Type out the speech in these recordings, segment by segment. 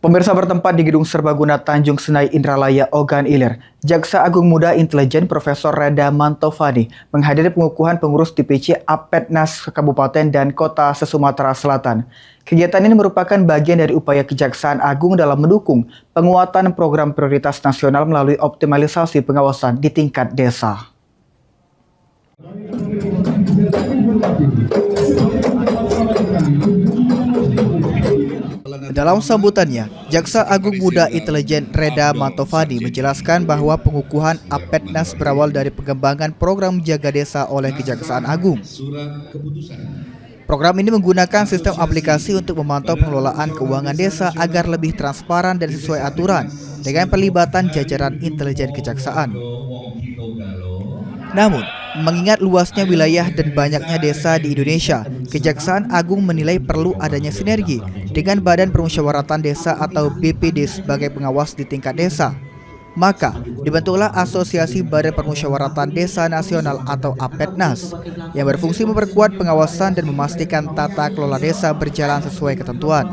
Pemirsa bertempat di Gedung Serbaguna Tanjung Senai Indralaya Ogan Ilir, Jaksa Agung Muda Intelijen Profesor Reda Mantovani menghadiri pengukuhan pengurus DPC Apetnas Kabupaten dan Kota se-Sumatera Selatan. Kegiatan ini merupakan bagian dari upaya Kejaksaan Agung dalam mendukung penguatan program prioritas nasional melalui optimalisasi pengawasan di tingkat desa. Dalam sambutannya, Jaksa Agung Muda Intelijen Reda Mantovani menjelaskan bahwa pengukuhan Apetnas berawal dari pengembangan program Jaga Desa oleh Kejaksaan Agung. Program ini menggunakan sistem aplikasi untuk memantau pengelolaan keuangan desa agar lebih transparan dan sesuai aturan dengan pelibatan jajaran intelijen kejaksaan. Namun, mengingat luasnya wilayah dan banyaknya desa di Indonesia, Kejaksaan Agung menilai perlu adanya sinergi dengan Badan Permusyawaratan Desa atau BPD sebagai pengawas di tingkat desa. Maka, dibentuklah Asosiasi Badan Permusyawaratan Desa Nasional atau Apetnas yang berfungsi memperkuat pengawasan dan memastikan tata kelola desa berjalan sesuai ketentuan.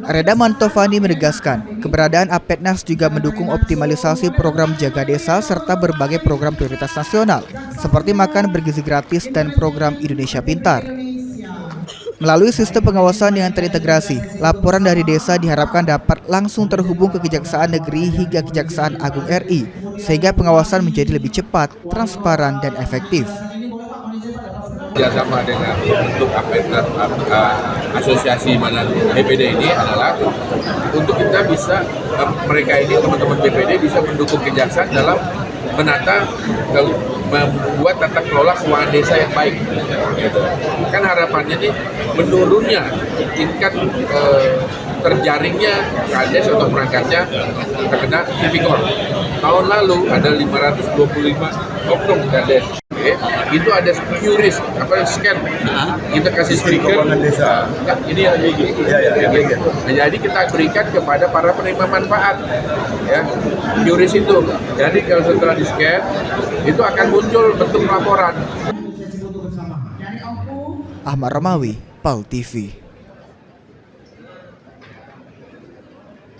Reda Mantovani menegaskan, keberadaan Apetnas juga mendukung optimalisasi program Jaga Desa serta berbagai program prioritas nasional, seperti makan bergizi gratis dan program Indonesia Pintar. Melalui sistem pengawasan yang terintegrasi, laporan dari desa diharapkan dapat langsung terhubung ke Kejaksaan Negeri hingga Kejaksaan Agung RI, sehingga pengawasan menjadi lebih cepat, transparan, dan efektif. Kerjasama dengan bentuk Apetnas asosiasi mana BPD ini adalah untuk kita bisa mereka ini teman-teman BPD bisa mendukung kejaksaan dalam menata membuat tata kelola keuangan desa yang baik. Gitu. Kan harapannya nih menurunnya tingkat terjaringnya kades atau perangkatnya terkena tipikor. Tahun lalu ada 525 oknum kades. Itu ada QRIS, scan, kita kasih stiker. Nah, ini yang lebih jadi kita berikan kepada para penerima manfaat, ya QRIS itu. Jadi kalau setelah di scan, itu akan muncul bentuk laporan. Ahmad Ramawi, PAL TV.